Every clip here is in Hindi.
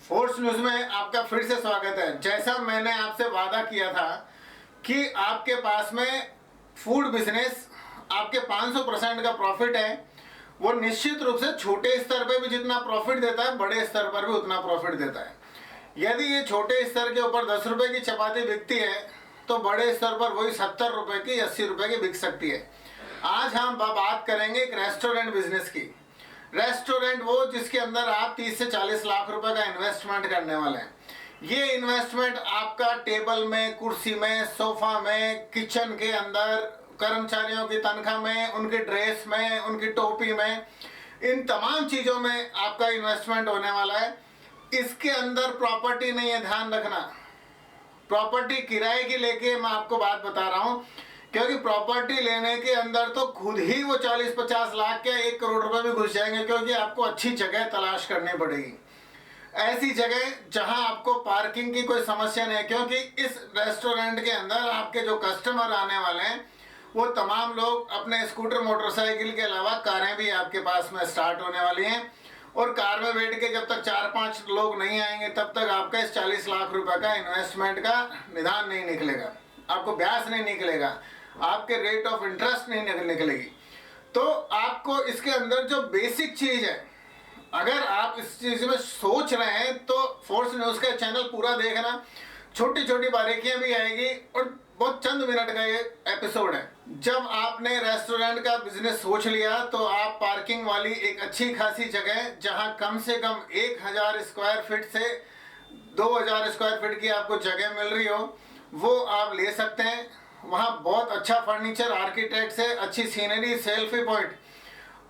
फोर्स न्यूज में आपका फिर से स्वागत है। जैसा मैंने आपसे वादा किया था कि आपके पास में फूड बिजनेस आपके 500% का प्रॉफिट है, वो निश्चित रूप से छोटे स्तर पे भी जितना प्रॉफिट देता है बड़े स्तर पर भी उतना प्रॉफिट देता है। यदि ये छोटे स्तर के ऊपर 10 रुपए की चपाती बिकती है तो बड़े स्तर पर वही 70 रुपए की 80 रुपए की बिक सकती है। आज हम बात करेंगे एक रेस्टोरेंट बिजनेस की। रेस्टोरेंट वो जिसके अंदर आप 30 से 40 लाख रुपए का इन्वेस्टमेंट करने वाले हैं। ये इन्वेस्टमेंट आपका टेबल में, कुर्सी में, सोफा में, किचन के अंदर, कर्मचारियों की तनख्वाह में, उनकी ड्रेस में, उनकी टोपी में, इन तमाम चीज़ों में आपका इन्वेस्टमेंट होने वाला है। इसके अंदर प्रॉपर्टी नहीं है, ध्यान रखना। प्रॉपर्टी किराए की लेके मैं आपको बात बता रहा हूँ, क्योंकि प्रॉपर्टी लेने के अंदर तो खुद ही वो 40-50 लाख के 1 करोड़ रुपए भी घुस जाएंगे, क्योंकि आपको अच्छी जगह तलाश करनी पड़ेगी। ऐसी जगह जहां आपको पार्किंग की कोई समस्या नहीं है, क्योंकि इस रेस्टोरेंट के अंदर आपके जो कस्टमर आने वाले हैं वो तमाम लोग अपने स्कूटर, मोटरसाइकिल के अलावा कारें भी आपके पास में स्टार्ट होने वाली हैं। और कार में बैठ के जब तक 4-5 लोग नहीं आएंगे तब तक आपका इस 40 लाख रुपए का इन्वेस्टमेंट का निदान नहीं निकलेगा, आपको ब्याज नहीं निकलेगा, आपके रेट ऑफ इंटरेस्ट नहीं निकलेगी। तो आपको इसके अंदर जो बेसिक चीज है, अगर आप इस चीज में सोच रहे हैं तो फोर्स न्यूज का चैनल पूरा देखना। छोटी छोटी बारीकियां भी आएगी और बहुत चंद मिनट का ये एपिसोड है। जब आपने रेस्टोरेंट का बिजनेस सोच लिया तो आप पार्किंग वाली एक अच्छी खासी जगह, जहां कम से कम 1000 स्क्वायर फीट से 2000 स्क्वायर फीट की आपको जगह मिल रही हो, वो आप ले सकते हैं। वहाँ बहुत अच्छा फर्नीचर, आर्किटेक्ट से अच्छी सीनरी, सेल्फी पॉइंट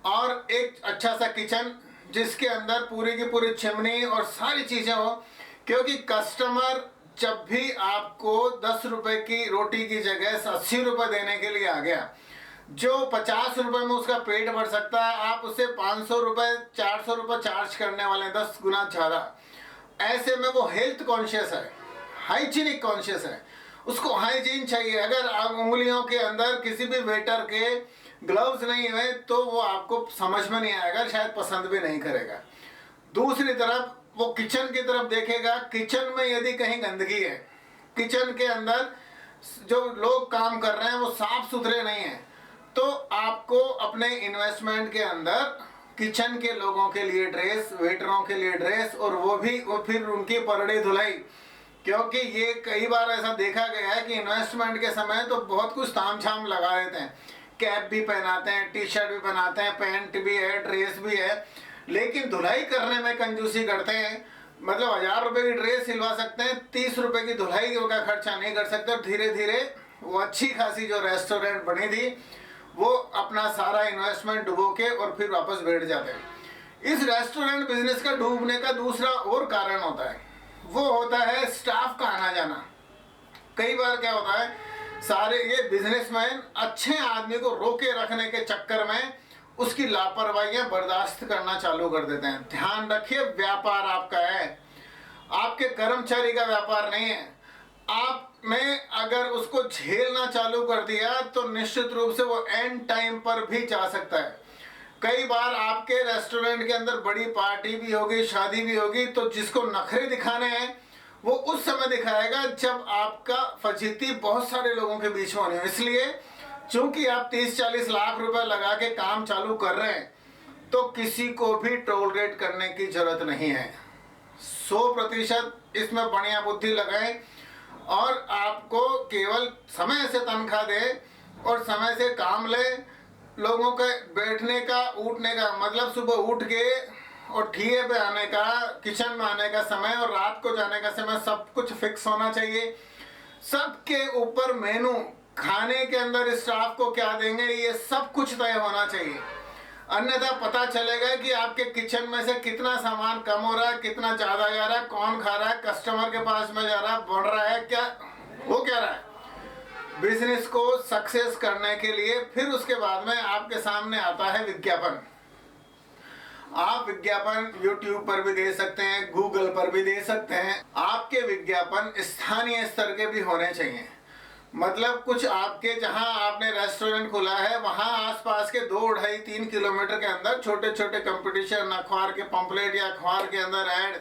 और एक अच्छा सा किचन जिसके अंदर पूरी की पूरी चिमनी और सारी चीज़ें हो। क्योंकि कस्टमर जब भी आपको 10 रुपए की रोटी की जगह 80 रुपए देने के लिए आ गया, जो 50 रुपए में उसका पेट भर सकता है, आप उसे 500 रुपए, 400 रुपए चार्ज करने वाले हैं, 10 गुना ज़्यादा। ऐसे में वो हेल्थ कॉन्शियस है, हाइजीनिक कॉन्शियस है, उसको हाइजीन चाहिए। अगर आप उंगलियों के अंदर किसी भी वेटर के ग्लव्स नहीं हुए तो वो आपको समझ में नहीं आएगा, शायद पसंद भी नहीं करेगा। दूसरी तरफ वो किचन की तरफ देखेगा, किचन में यदि कहीं गंदगी है, किचन के अंदर जो लोग काम कर रहे हैं वो साफ सुथरे नहीं है, तो आपको अपने इन्वेस्टमेंट के अंदर किचन के लोगों के लिए ड्रेस, वेटरों के लिए ड्रेस, और वो फिर उनकी परड़ी धुलाई। क्योंकि ये कई बार ऐसा देखा गया है कि इन्वेस्टमेंट के समय तो बहुत कुछ ताम झाम लगा देते हैं, कैप भी पहनाते हैं, टी शर्ट भी पहनाते हैं, पैंट भी है, ड्रेस भी है, लेकिन धुलाई करने में कंजूसी करते हैं। मतलब 1000 रुपए की ड्रेस सिलवा सकते हैं, 30 रुपए की धुलाई का खर्चा नहीं कर सकते। और धीरे धीरे वो अच्छी खासी जो रेस्टोरेंट बनी थी वो अपना सारा इन्वेस्टमेंट डुबो के और फिर वापस बैठ जाते हैं। इस रेस्टोरेंट बिजनेस का डूबने का दूसरा और कारण होता है, वो होता है स्टाफ का आना जाना। कई बार क्या होता है, सारे ये बिजनेसमैन अच्छे आदमी को रोके रखने के चक्कर में उसकी लापरवाहियां बर्दाश्त करना चालू कर देते हैं। ध्यान रखिए, व्यापार आपका है, आपके कर्मचारी का व्यापार नहीं है। आपने अगर उसको झेलना चालू कर दिया तो निश्चित रूप से वो एंड टाइम पर भी जा सकता है। कई बार आपके रेस्टोरेंट के अंदर बड़ी पार्टी भी होगी, शादी भी होगी, तो जिसको नखरे दिखाने हैं वो उस समय दिखाएगा जब आपका फजीती बहुत सारे लोगों के बीच में होने। इसलिए चूंकि आप 30-40 लाख रुपए लगा के काम चालू कर रहे हैं तो किसी को भी टोलरेट करने की जरूरत नहीं है। 100% इसमें बढ़िया बुद्धि लगाएं और आपको केवल समय से तनख्वाह दे और समय से काम ले। लोगों के बैठने का, उठने का, मतलब सुबह उठ के और ठिए पे आने का, किचन में आने का समय और रात को जाने का समय सब कुछ फिक्स होना चाहिए। सबके ऊपर मेनू, खाने के अंदर स्टाफ को क्या देंगे, ये सब कुछ तय होना चाहिए। अन्यथा पता चलेगा कि आपके किचन में से कितना सामान कम हो रहा है, कितना ज़्यादा जा रहा है, कौन खा रहा है, कस्टमर के पास में जा रहा है, बढ़ रहा है, क्या हो क्या रहा है। बिजनेस को सक्सेस करने के लिए फिर उसके बाद में आपके सामने आता है विज्ञापन। आप विज्ञापन YouTube पर भी दे सकते हैं, गूगल पर भी दे सकते हैं। आपके विज्ञापन स्थानीय स्तर के भी होने चाहिए। मतलब कुछ आपके, जहां आपने रेस्टोरेंट खुला है वहां आसपास के 2, 2.5, 3 किलोमीटर के अंदर छोटे छोटे कंपटीशन, अखबार के पंपलेट या अखबार के अंदर ऐड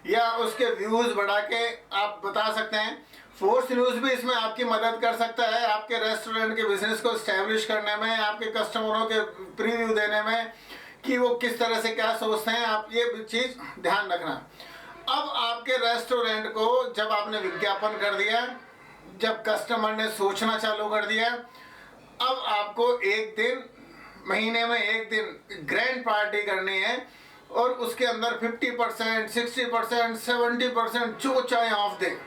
या उसके व्यूज बढ़ा के आप बता सकते हैं। फोर्स न्यूज भी इसमें आपकी मदद कर सकता है आपके रेस्टोरेंट के बिजनेस को स्टैब्लिश करने में, आपके कस्टमरों के प्रीव्यू देने में कि वो किस तरह से क्या सोचते हैं। आप ये चीज ध्यान रखना। अब आपके रेस्टोरेंट को जब आपने विज्ञापन कर दिया, जब कस्टमर ने सोचना चालू कर दिया, अब आपको एक दिन, महीने में एक दिन ग्रैंड पार्टी करनी है और उसके अंदर 50%, 60%, 70% जो चाहे ऑफ दे।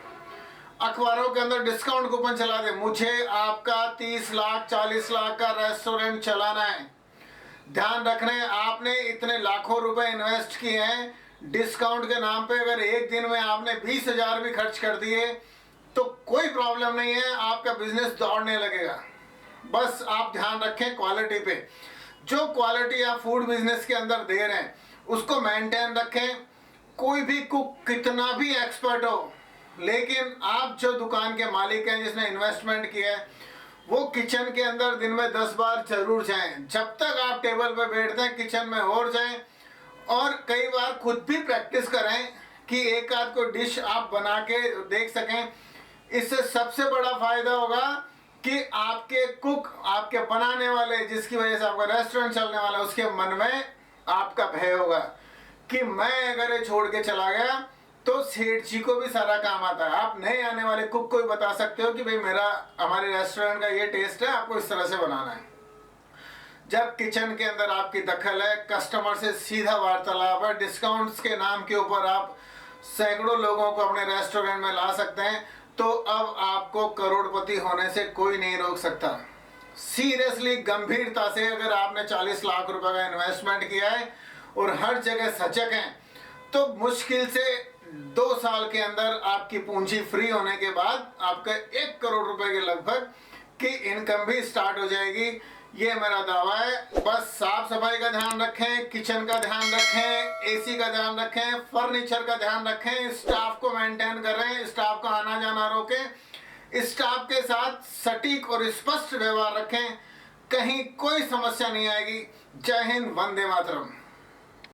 अखबारों के अंदर डिस्काउंट कूपन चला दे। मुझे आपका 30 लाख 40 लाख का रेस्टोरेंट चलाना है। ध्यान रखना, आपने इतने लाखों रुपए इन्वेस्ट किए हैं डिस्काउंट के नाम पे। अगर एक दिन में आपने 20,000 भी खर्च कर दिए तो कोई प्रॉब्लम नहीं है, आपका बिजनेस दौड़ने लगेगा। बस आप ध्यान रखें क्वालिटी पे। जो क्वालिटी आप फूड बिजनेस के अंदर दे रहे हैं उसको मेंटेन रखें। कोई भी कुक कितना भी एक्सपर्ट हो, लेकिन आप जो दुकान के मालिक हैं जिसने इन्वेस्टमेंट किया है, वो किचन के अंदर दिन में 10 बार जरूर जाएं। जब तक आप टेबल पे बैठते हैं किचन में और जाएं, और कई बार खुद भी प्रैक्टिस करें कि एक आध को डिश आप बना के देख सकें। इससे सबसे बड़ा फायदा होगा कि आपके कुक, आपके बनाने वाले, जिसकी वजह से आपका रेस्टोरेंट चलने वाला, उसके मन में आपका भय होगा कि मैं अगर ये छोड़ के चला गया तो सेठ जी को भी सारा काम आता है। आप नए आने वाले कुक को भी बता सकते हो कि भाई हमारे रेस्टोरेंट का ये टेस्ट है, आपको इस तरह से बनाना है। जब किचन के अंदर आपकी दखल है, कस्टमर से सीधा वार्तालाप है, डिस्काउंट्स के नाम के ऊपर आप सैकड़ों लोगों को अपने रेस्टोरेंट में ला सकते हैं, तो अब आपको करोड़पति होने से कोई नहीं रोक सकता। सीरियसली, गंभीरता से, अगर आपने 40 लाख रुपए का इन्वेस्टमेंट किया है और हर जगह सचक हैं, तो मुश्किल से 2 साल के अंदर आपकी पूंजी फ्री होने के बाद आपका 1 करोड़ रुपए के लगभग की इनकम भी स्टार्ट हो जाएगी। ये मेरा दावा है। बस साफ सफाई का ध्यान रखें, किचन का ध्यान रखें, एसी का ध्यान रखें, फर्नीचर का ध्यान रखें, स्टाफ को मेंटेन करें, स्टाफ का आना जाना रोकें, स्टाफ के साथ सटीक और स्पष्ट व्यवहार रखें, कहीं कोई समस्या नहीं आएगी। जय हिंद, वंदे मातरम।